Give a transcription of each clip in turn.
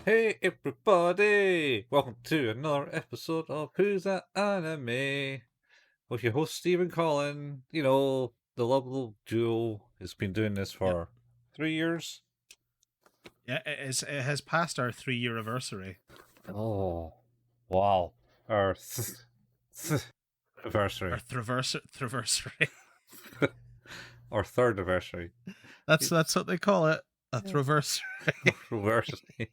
Hey everybody! Welcome to another episode of Who's That Anime? With your host Stephen Colin. You know, the lovable duo has been doing this Yep. for 3 years. Yeah, it has passed our 3-year anniversary. Oh, wow. Our anniversary. Our thriversary. Our third anniversary. That's what they call it. A thriversary. Anniversary.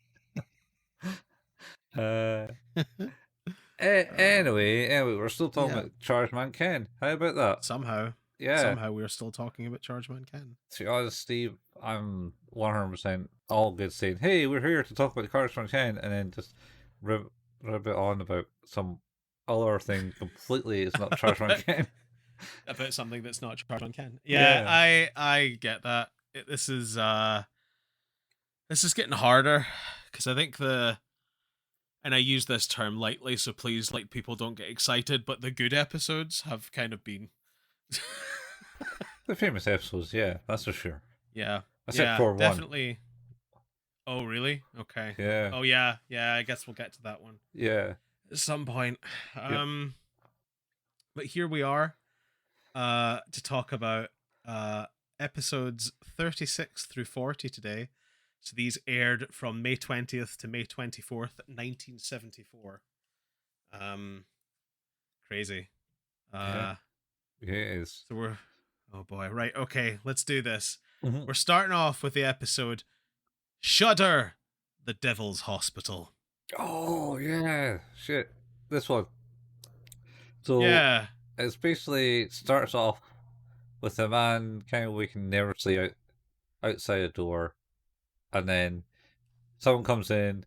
Anyway, we're still talking Yeah. about Chargeman Ken. How about that? Somehow Yeah. we are still talking about Chargeman Ken. To be honest, Steve, I'm 100% all good saying, hey, we're here to talk about the Cars from 10, and then just rib it on about some other thing completely is not Chargeman Ken. About something that's not Chargeman Ken. Yeah, I get that. This is getting harder because I think and I use this term lightly, so please, like, people don't get excited, but the good episodes have kind of been The famous episodes, yeah, that's for sure. yeah. Except for definitely. Oh, really? Okay. Yeah. Oh, yeah. I guess we'll get to that one. Yeah. At some point. Yep. But here we are to talk about episodes 36 through 40 today. So these aired from May 20th to May 24th, 1974. Crazy. Yeah, it is. So we're... Oh, boy. Right. Okay. Let's do this. Mm-hmm. We're starting off with the episode Shudder, the Devil's Hospital. Oh, yeah. Shit. This one. So, yeah. It's basically starts off with a man kind of waking nervously outside a door, and then someone comes in.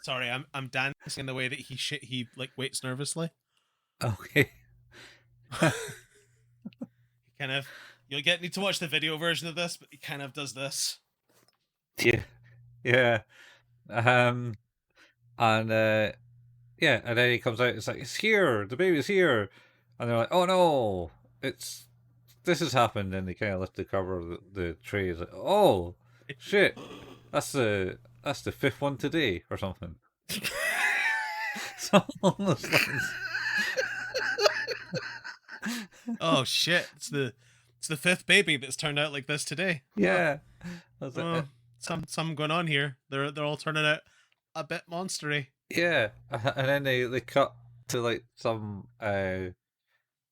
Sorry, I'm dancing the way that he like waits nervously. Okay. He kind of need to watch the video version of this, but he kind of does this. Yeah. And and then he comes out. It's like, it's here. The baby's here, and they're like, oh no, this has happened. And they kind of lift the cover of the tray. It's like, oh shit, that's the fifth one today or something. So along those lines. Oh shit! It's the fifth baby that's turned out like this today. Yeah, some going on here. They're all turning out a bit monstery. Yeah, and then they cut to like some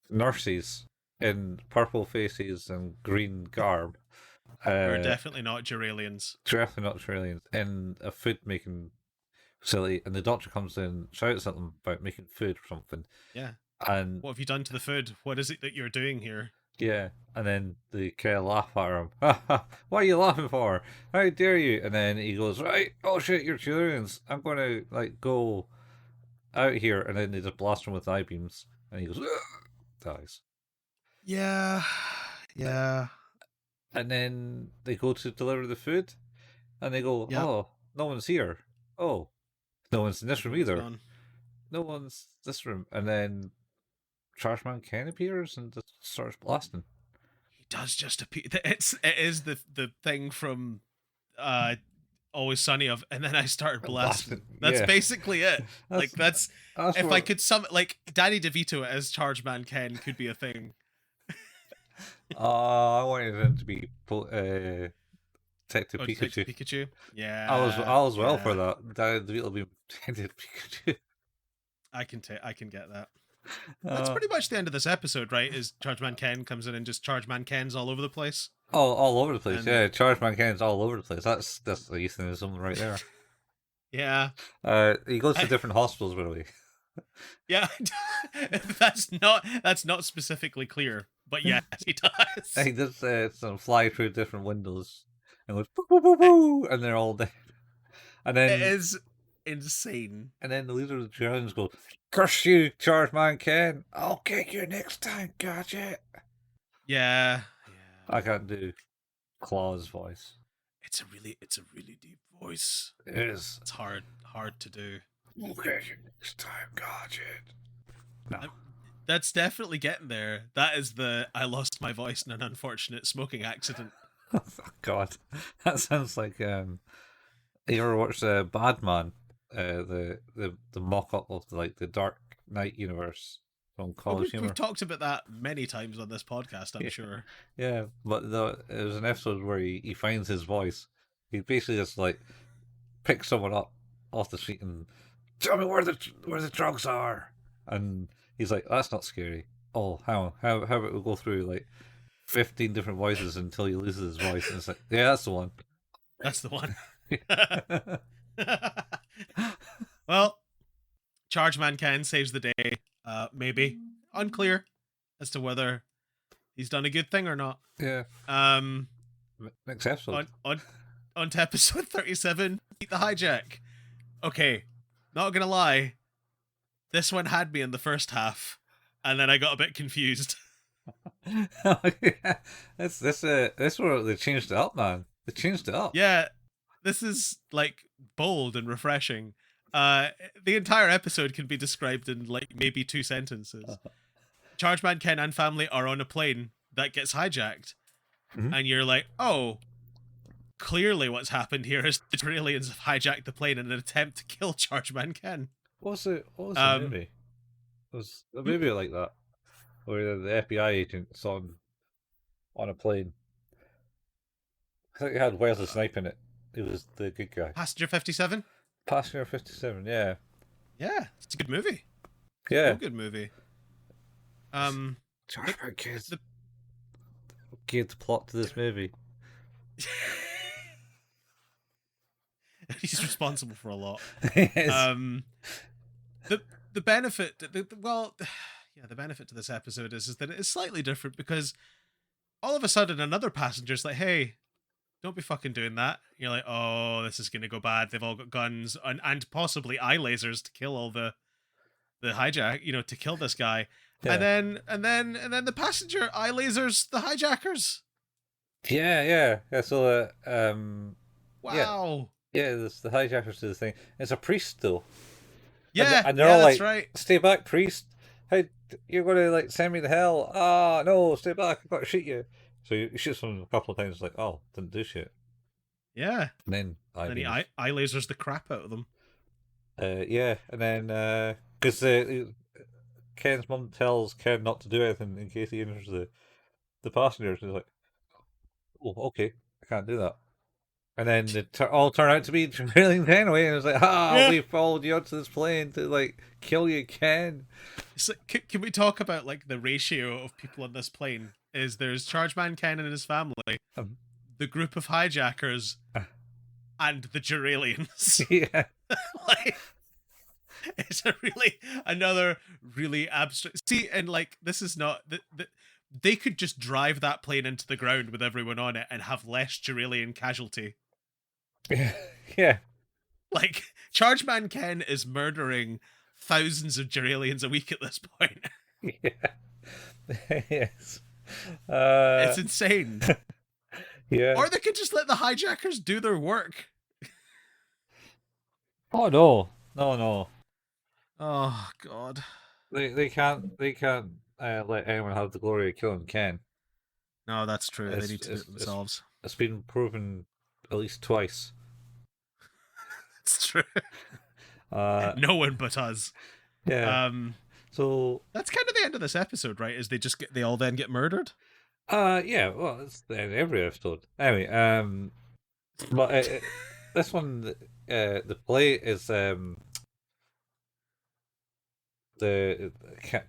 nurses in purple faces and green garb. They're definitely not Juralians. Definitely not Australians in a food making facility, and the doctor comes in, shouts at them about making food or something. Yeah. And what have you done to the food? What is it that you're doing here? Yeah, and then they kind of laugh at him. What are you laughing for? How dare you? And then he goes, right, oh shit, you're Chileans. I'm going to like go out here, and then they just blast him with eye beams, and he goes, dies. Yeah. And then they go to deliver the food, and they go, oh, no one's here. Oh, no one's in this room either. No one's this room. And then Chargeman Ken appears and just starts blasting. He does just appear. It is the thing from Always Sunny of, and then I started blasting. That's basically it. That's if what... I could like Danny DeVito as Chargeman Ken could be a thing. I wanted him to be Detective Pikachu. Yeah, I was well for that. Danny DeVito be Detective Pikachu. I can get that. That's pretty much the end of this episode, right? Is Chargeman Ken comes in and just Chargeman Ken's all over the place. Oh, all over the place. Yeah, Chargeman Ken's all over the place. That's the euphemism right there. Yeah. He goes to different hospitals, by the way. Yeah, that's not specifically clear, but yes, he does. He does fly through different windows and goes boo boo boo boo, and they're all dead. And then it is insane. And then the leader of the Juralians goes, "Curse you, Chargeman Ken! I'll kick you next time, gotcha." Yeah. I can't do Claw's voice. It's a really deep voice. It is. It's hard to do. I'll kick you next time, gotcha. No. That's definitely getting there. That is I lost my voice in an unfortunate smoking accident. Oh, God, that sounds like You ever watched Badman? The mock up of the Dark Knight universe from Oh, College we've Humor. talked about that many times on this podcast, I'm Yeah. sure. Yeah, but it was an episode where he finds his voice. He basically just like picks someone up off the street and tell me where the drugs are, and he's like, "That's not scary." Oh, how about we go through like 15 different voices until he loses his voice, and it's like, yeah, that's the one. That's the one. Well, Chargeman Ken saves the day. Maybe unclear as to whether he's done a good thing or not. Yeah. Next episode. On to episode 37. Meet the Hijack. Okay, not gonna lie, this one had me in the first half, and then I got a bit confused. Oh, yeah. This where they changed it up, man. They changed it up. Yeah, this is like bold and refreshing. The entire episode can be described in like maybe 2 sentences. Chargeman Ken and family are on a plane that gets hijacked, and you're like, oh, clearly what's happened here is the Juralians have hijacked the plane in an attempt to kill Chargeman Ken. What was the movie? It was a movie like that, where the FBI agent's on a plane. I think it had Wesley Snipes in it. He was the good guy. Passenger 57? Passenger 57, yeah. Yeah, it's a good movie. Yeah. A good movie. Chargeman Kids gave the plot to this movie. He's responsible for a lot. Yes. The benefit, the benefit to this episode is that it is slightly different because all of a sudden another passenger's like, hey, don't be fucking doing that. You're like, oh, this is gonna go bad. They've all got guns and possibly eye lasers to kill all the hijack, to kill this guy. Yeah. And then the passenger eye lasers the hijackers. Yeah. So wow. Yeah, the hijackers do the thing. It's a priest though. Yeah, and they're all like, that's right. Stay back, priest. How you're gonna like send me to hell? Ah, no, stay back. I've got to shoot you. So he shoots them a couple of times. Like, oh, didn't do shit. Yeah. And then he eye lasers the crap out of them. Yeah, and then because Ken's mum tells Ken not to do anything in case he injures the passengers. And he's like, oh, okay, I can't do that. And then they all turn out to be Juralian anyway, and it's like, we followed you onto this plane to like kill you, Ken. It's like, can we talk about like the ratio of people on this plane? Is there's Chargeman Ken and his family, the group of hijackers, and the Juralians. Yeah, like it's another really abstract. See, and like this is not they could just drive that plane into the ground with everyone on it and have less Juralian casualty. Yeah. Like, Chargeman Ken is murdering thousands of Juralians a week at this point. Yeah. Yes. It's insane. Yeah. Or they could just let the hijackers do their work. Oh no. Oh God. They can't let anyone have the glory of killing Ken. No, that's true. They need to do it themselves. It's been proven at least twice. It's true. No one but us. Yeah. So that's kind of the end of this episode, right? Is they all then get murdered? Yeah. Well, it's the end of every episode. Anyway, but this one, the play is the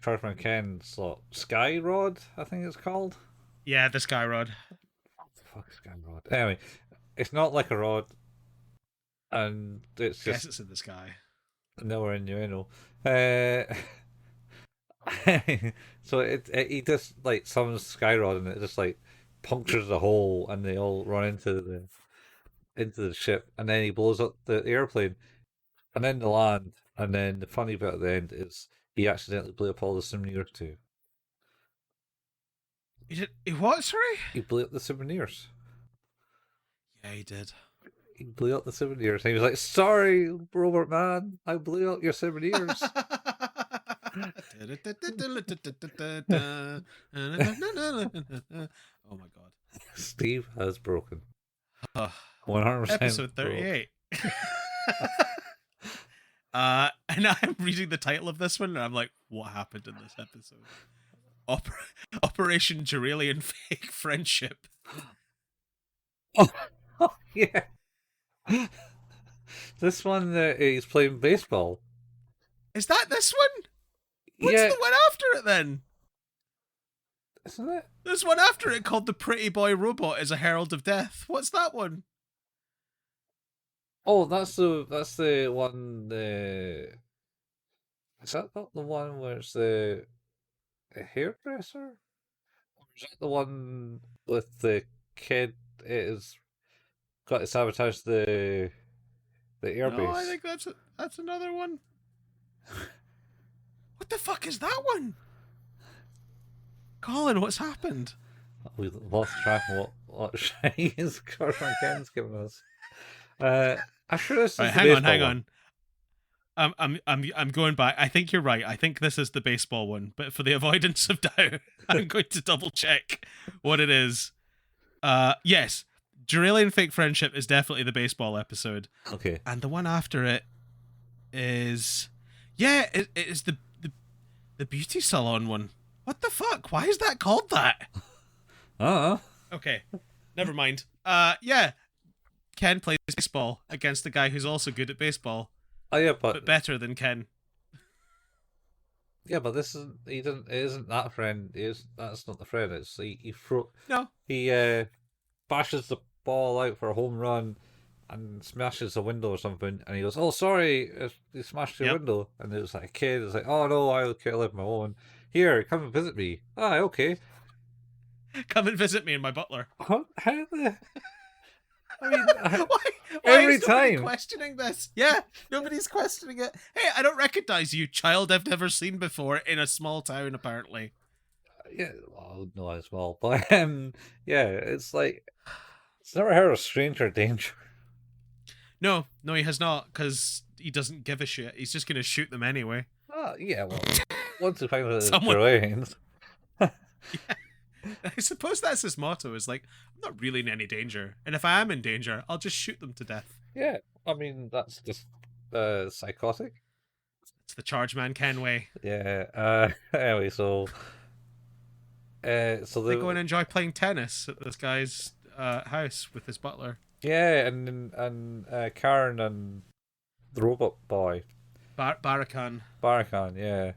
Chargeman Ken's Sky Rod, I think it's called. Yeah, the Sky Rod. What the fuck is Sky Rod? Anyway, it's not like a rod. And it's just... Yes, it's in the sky. Nowhere innuendo. So he just like summons Skyrod and it just like punctures the hole and they all run into the ship and then he blows up the airplane and then they land and then the funny bit at the end is he accidentally blew up all the souvenirs too. He what, sorry? He blew up the souvenirs. Yeah, he did. He blew up the souvenirs. And he was like, "Sorry, Robert, man, I blew up your souvenirs." Oh my God. Steve has broken. 100%. Episode 38. And I'm reading the title of this one, and I'm like, what happened in this episode? Operation Juralian Fake Friendship. Oh, yeah. This one he's playing baseball. Is that this one? What's the one after it then? Isn't it? There's one after it called The Pretty Boy Robot is a Herald of Death. What's that one? Oh, that's the one. Is that not the one where it's the hairdresser? Or is that the one with the kid? It is got to sabotage the airbase. No, I think that's another one. What the fuck is that one? Colin, what's happened? We lost track of what shinies Chargeman Ken's given us. I'm sure this is hang on. I'm going back. I think you're right. I think this is the baseball one, but for the avoidance of doubt, I'm going to double check what it is. Yes, Juralian Fake Friendship is definitely the baseball episode. Okay. And the one after it is, it is the beauty salon one. What the fuck? Why is that called that? Okay, never mind. Ken plays baseball against the guy who's also good at baseball. Oh yeah, but better than Ken. Yeah, but this isn't. He doesn't. It isn't that friend. That's not the friend. It's he bashes the ball out for a home run, and smashes a window or something. And he goes, "Oh, sorry, he smashed your window." And it was like a kid. It's like, "Oh no, I'll live my own. Here, come and visit me." Ah, okay. Come and visit me and my butler. How the? I mean, why every is time questioning this? Yeah, nobody's questioning it. Hey, I don't recognize you, child I've never seen before in a small town, apparently. Yeah, well, no, as well, but yeah, it's like it's never heard of stranger danger. No, he has not, because he doesn't give a shit. He's just gonna shoot them anyway. Oh yeah, well, once you find out it's Juralians. Yeah. I suppose that's his motto, is like, I'm not really in any danger, and if I am in danger, I'll just shoot them to death. Yeah, I mean, that's just psychotic. It's the Chargeman Ken way. Yeah, anyway, so they go and enjoy playing tennis at this guy's house with his butler. Yeah, and Karen and the robot boy. Barakan, yeah.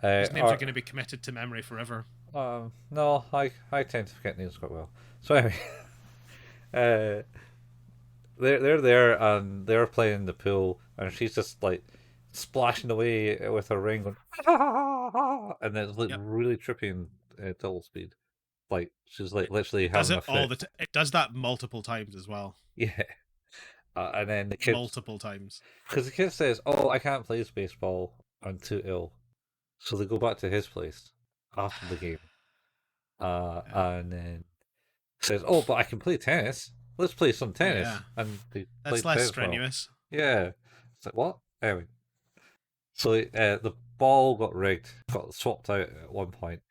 His names are going to be committed to memory forever. No, I tend to forget names quite well. So anyway, they're there and they're playing the pool, and she's just like splashing away with her ring, going, and then it's like really trippy and double speed. Like she's like literally having a fit. It does that multiple times as well. Yeah, and then the kid multiple times, because the kid says, "Oh, I can't play baseball. I'm too ill," so they go back to his place after the game, and then says, "Oh, but I can play tennis. Let's play some tennis." Yeah. And that's less strenuous. Yeah, it's like what? Anyway, so the ball got rigged, got swapped out at one point,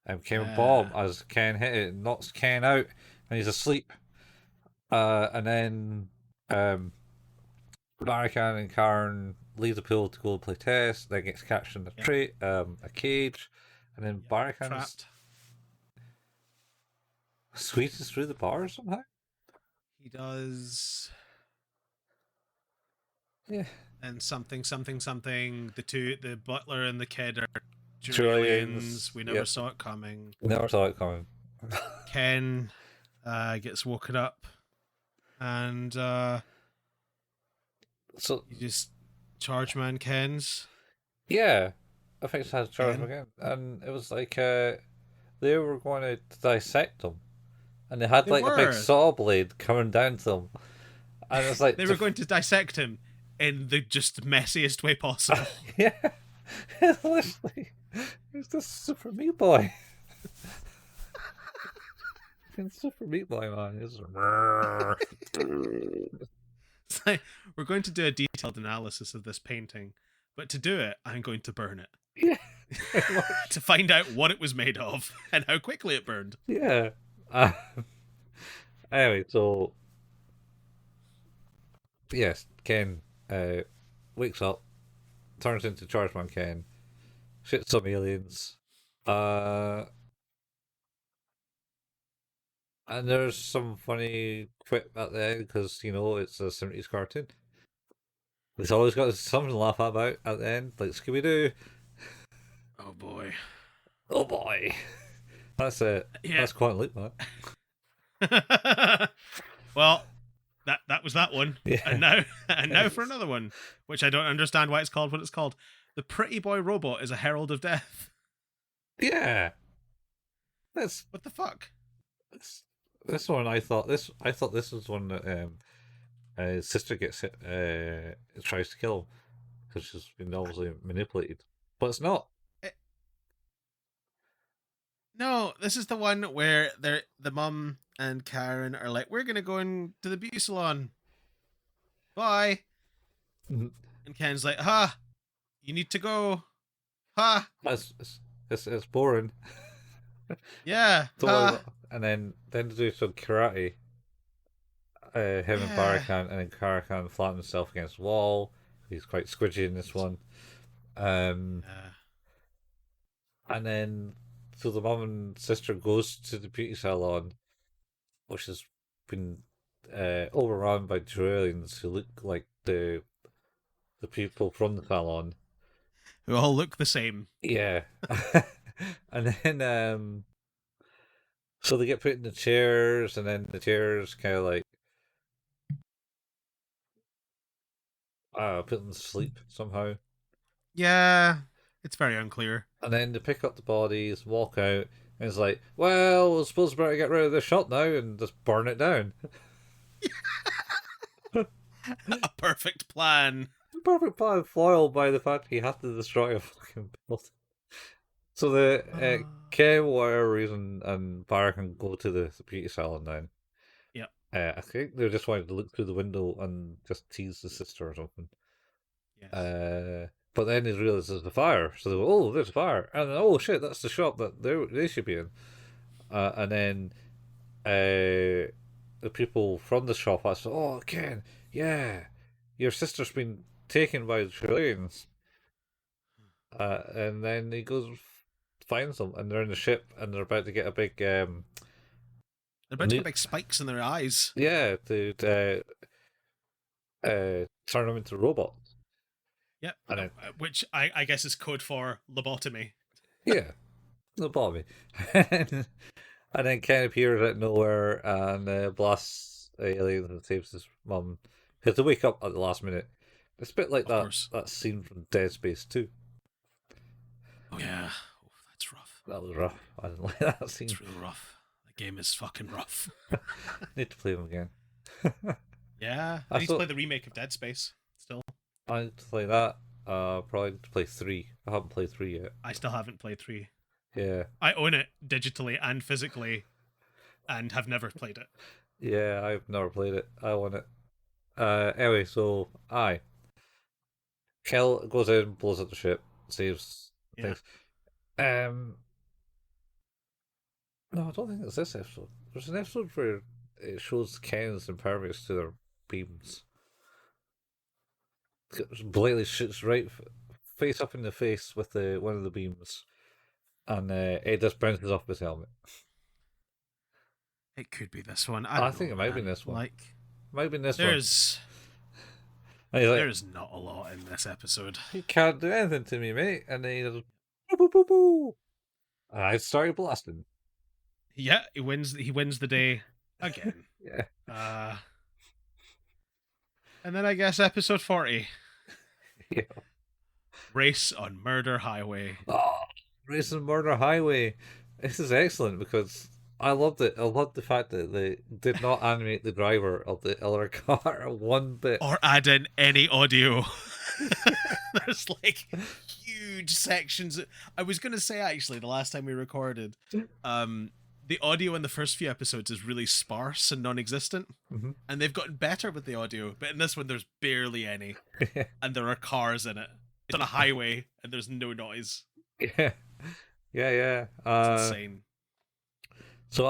and came a bomb as Ken hit it, knocks Ken out, and he's asleep. And then Barakan and Karen leave the pool to go play tennis. Then gets catched in a cage. And then Barakan squeezes through the bar somehow. He does. Yeah. And something. The butler and the kid are Juralians. We never saw it coming. Ken gets woken up. And so you just Chargeman Ken's. Yeah. I think it has Chargeman again. And it was like they were going to dissect them. And they had a big saw blade coming down to them. And it's like they were going to dissect him in the just messiest way possible. Yeah. It's literally he's the Super Meat Boy. Super Meat Boy, man. It's like, we're going to do a detailed analysis of this painting, but to do it, I'm going to burn it. Yeah. To find out what it was made of and how quickly it burned. Yeah. Anyway, so yes, Ken wakes up, turns into Chargeman Ken, shits some aliens. Uh, and there's some funny quip at the end because it's a 70s cartoon. It's always got something to laugh about at the end, like Scooby Doo. Oh boy. Oh boy, that's it. Yeah. That's Quantum Leap, man. Well, that was that one. Yeah. And now for another one, which I don't understand why it's called what it's called. The Pretty Boy Robot is a herald of death. Yeah. That's What the fuck? this one. I thought this was one that his sister gets hit, tries to kill him because she's been obviously manipulated, but it's not. No, this is the one where the mum and Karen are like, we're gonna go into the beauty salon. Bye. Mhm. And Ken's like, ha, you need to go. Ha. It's boring. Yeah. Don't worry Ha. about, and then to do some karate. Him and Yeah. Barakan, and then Karakan flattens himself against the wall. He's quite squidgy in this one. Um, and then so the mum and sister goes to the beauty salon, which has been overrun by Juralians who look like the people from the salon. Who all look the same. Yeah. And then so they get put in the chairs, and then the chairs kind of like put them to sleep somehow. Yeah. It's very unclear. And then they pick up the bodies, walk out, and it's like, well, I suppose we better get rid of this shop now and just burn it down. A perfect plan. Perfect plan foiled by the fact he had to destroy a fucking building. So the Ken, whatever reason, and Barra can go to the beauty salon now. Yep. I think they just wanted to look through the window and just tease the sister or something. Yes. But then they realise there's a fire, so they go, "Oh, there's a fire!" And then, oh shit, that's the shop that they should be in. And then the people from the shop ask, "Oh, Ken, yeah, your sister's been taken by the Chileans." And then he goes, finds them, and they're in the ship, and they're about to get a big They're about to get big spikes in their eyes. yeah, to turn them into robots. Yep. And then, which I guess is code for lobotomy. yeah, lobotomy. And then Ken appears out of nowhere and blasts aliens and saves his mum. Because they wake up at the last minute. It's a bit like that scene from Dead Space 2. Oh yeah, oh, that's rough. That was rough. I didn't like that scene. It's real rough. The game is fucking rough. Need to play them again. Yeah, I need to play the remake of Dead Space still. I need to play that. Probably need to play 3. I haven't played 3 yet. I still haven't played 3. Yeah. I own it digitally and physically, and have never played it. Yeah, I've never played it. I want it. Anyway, so Kel goes in, blows up the ship, saves things. No, I don't think it's this episode. There's an episode where it shows Ken's impervious to their beams. Blatantly shoots right face up in the face with one of the beams, and it just bounces off his helmet. It could be this one. I think it might be this one. Might be this one. There's not a lot in this episode. You can't do anything to me, mate. And then he just boo boo boo boo. And I started blasting. Yeah, he wins the day again. Yeah. And then I guess episode 40. Yeah. Race on Murder Highway. Oh, Race on Murder Highway. This is excellent because I loved it. I loved the fact that they did not animate the driver of the other car one bit. Or add in any audio. There's like huge sections. I was going to say, actually, the last time we recorded, the audio in the first few episodes is really sparse and non-existent. Mm-hmm. And they've gotten better with the audio. But in this one, there's barely any. And there are cars in it. It's on a highway and there's no noise. Yeah. Yeah. It's insane. So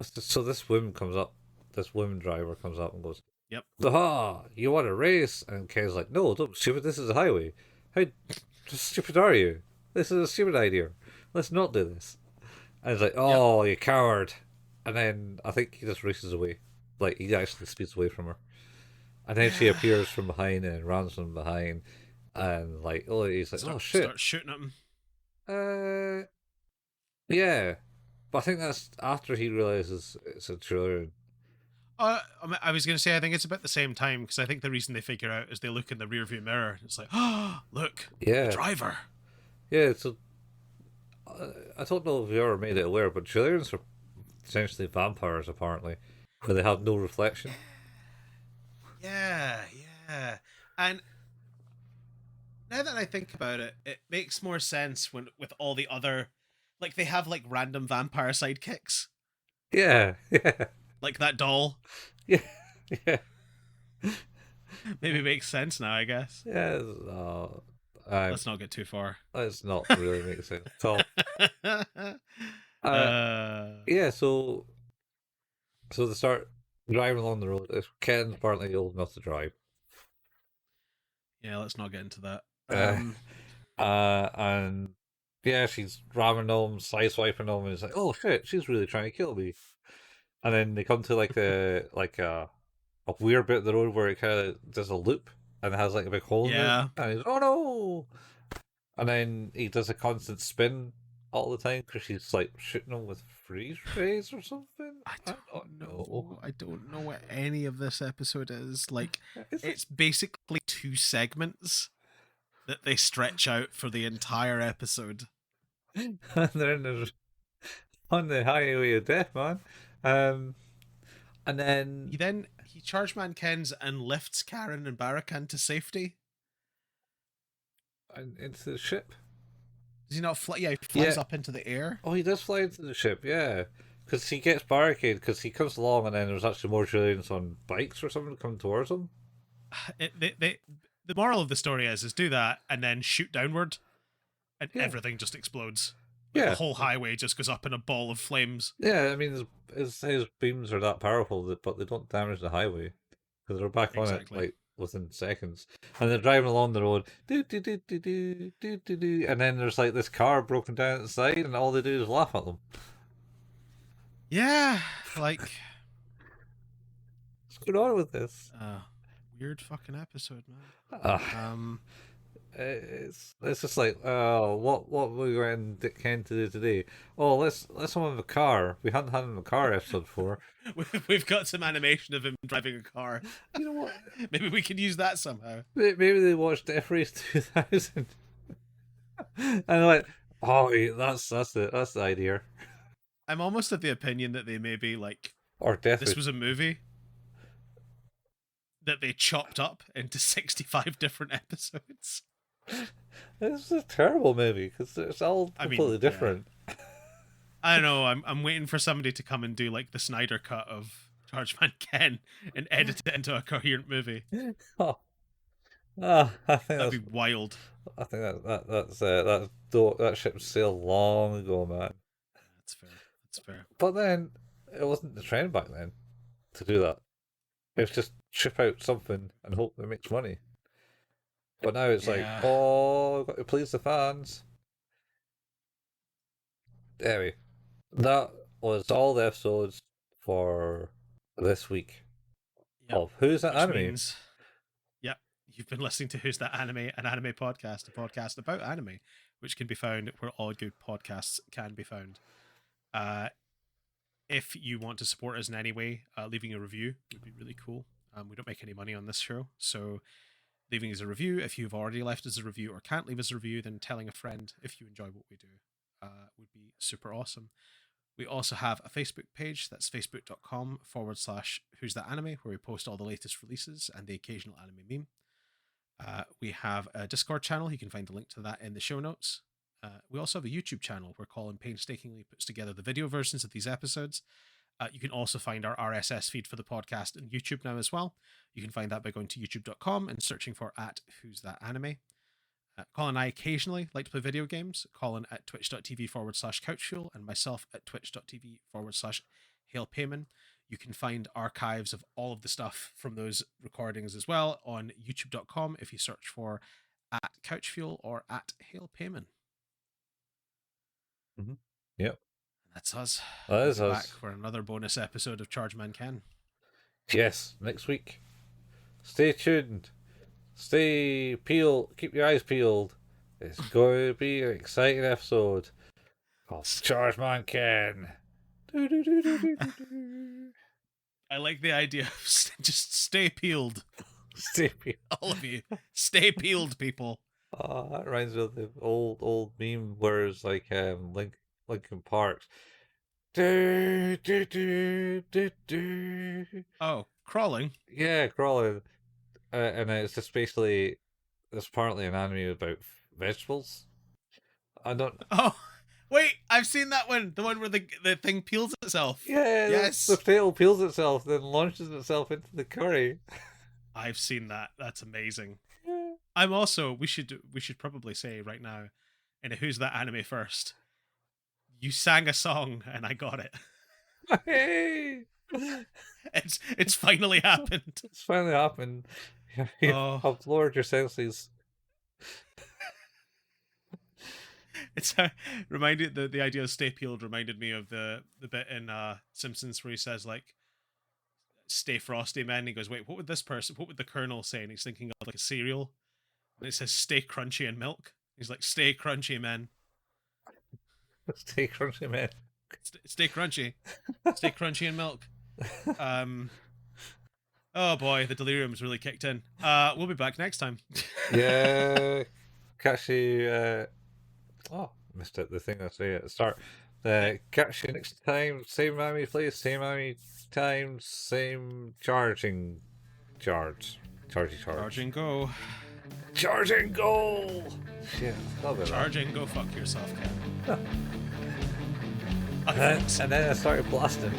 so this woman comes up this woman driver comes up and goes, Yep. "Aha! You want a race?" And Ken's like, "No, don't be stupid. This is a highway. How stupid are you? This is a stupid idea. Let's not do this." And he's like, "Oh, you coward!" And then I think he just races away, like he actually speeds away from her. And then she appears from behind and runs from behind, and like, oh, he's like, "Oh shit!" Start shooting at him. Yeah, but I think that's after he realizes it's a Juralian. I was going to say, I think it's about the same time, because I think the reason they figure out is they look in the rearview mirror and it's like, oh, look, Yeah, the driver. Yeah, so I don't know if you ever made it aware, but Juralians are essentially vampires, apparently, where they have no reflection. Yeah. And now that I think about it, it makes more sense when with all the other, like they have like random vampire sidekicks. Yeah. Like that doll. Yeah. Maybe it makes sense now, I guess. Yeah. Let's not get too far. Let's not really make sense at all. Yeah, so they start driving along the road. Ken's apparently old enough to drive. Yeah, let's not get into that. And yeah, she's ramming them, sideswiping them, and it's like, oh shit, she's really trying to kill me. And then they come to like a weird bit of the road where it kind of does a loop and it has like a big hole in it. And he's, oh no! And then he does a constant spin all the time because she's like shooting him with freeze rays or something. I don't know. I don't know what any of this episode is. Like, it's basically 2 segments that they stretch out for the entire episode. And they're on the highway of death, man. And then he Chargeman Kens and lifts Karen and Barakan to safety. And into the ship. Does he not fly? Yeah, he flies up into the air. Oh, he does fly into the ship, yeah. Because he gets barricaded, because he comes along and then there's actually more Juralians on bikes or something coming towards him. The moral of the story is do that and then shoot downward and everything just explodes. Like the whole highway just goes up in a ball of flames. Yeah, I mean, his beams are that powerful, but they don't damage the highway because they're back on it like within seconds. And they're driving along the road, and then there's like this car broken down at the side, and all they do is laugh at them. Yeah, like what's going on with this? Weird fucking episode, man. It's just like, oh, what we going to Ken to do today? Oh, let's have a car. We hadn't had him in a car episode before. We've got some animation of him driving a car. You know what? Maybe we can use that somehow. Maybe they watched Death Race 2000, and they're like, oh, that's the idea. I'm almost of the opinion that they maybe like, or Death this Race. Was a movie that they chopped up into 65 different episodes. This is a terrible movie because it's all completely different. I don't know. I'm waiting for somebody to come and do like the Snyder cut of Chargeman Ken and edit it into a coherent movie. I think that'd be wild. I think that ship sailed long ago, man. That's fair. But then it wasn't the trend back then to do that. It was just ship out something and hope it makes money. But now it's like, oh, I've got to please the fans. Anyway, that was all the episodes for this week of Who's That Anime? You've been listening to Who's That Anime, an anime podcast, a podcast about anime, which can be found where all good podcasts can be found. If you want to support us in any way, leaving a review would be really cool. We don't make any money on this show, so leaving us a review, if you've already left us a review or can't leave us a review, then telling a friend if you enjoy what we do would be super awesome. We also have a Facebook page, that's facebook.com/Who's That Anime, where we post all the latest releases and the occasional anime meme. We have a Discord channel, you can find the link to that in the show notes. We also have a YouTube channel where Colin painstakingly puts together the video versions of these episodes. You can also find our RSS feed for the podcast on YouTube now as well. You can find that by going to youtube.com and searching for @Who's That Anime. Colin and I occasionally like to play video games. Colin at twitch.tv/couchfuel and myself at twitch.tv/hailpayman. You can find archives of all of the stuff from those recordings as well on youtube.com if you search for at Couchfuel or at Hail Payman. Mm-hmm. Yep. That's us. That is we'll be us. back for another bonus episode of Chargeman Ken. Yes, next week. Stay tuned. Stay peeled. Keep your eyes peeled. It's going to be an exciting episode called Chargeman Ken. I like the idea of just stay peeled. Stay peeled. All of you. Stay peeled, people. That reminds me of the old meme where it's like Linkin Park's. Oh, crawling. Yeah, crawling. And it's just basically, it's apparently an anime about vegetables. I don't. Oh, wait! I've seen that one. The one where the thing peels itself. Yeah. Yes. The potato peels itself, then launches itself into the curry. I've seen that. That's amazing. Yeah. I'm also. We should probably say right now, in a Who's That Anime First. You sang a song and I got it. Hey. It's finally happened. It's finally happened. You've lowered your senses. It's reminded the idea of stay peeled reminded me of the bit in Simpsons where he says like stay frosty man, and he goes, wait, what would the colonel say? And he's thinking of like a cereal, and it says stay crunchy and milk. He's like, stay crunchy man. Stay crunchy man. Stay crunchy. Stay crunchy and milk. Oh boy, the delirium's really kicked in. We'll be back next time. Yeah. Catch you. Missed it. The thing I say at the start. Catch you next time. Same Miami place, same Miami time, same charging charge. Charge and go. Charge and go. Shit. Charge and go fuck yourself, Ken. And then I started blasting.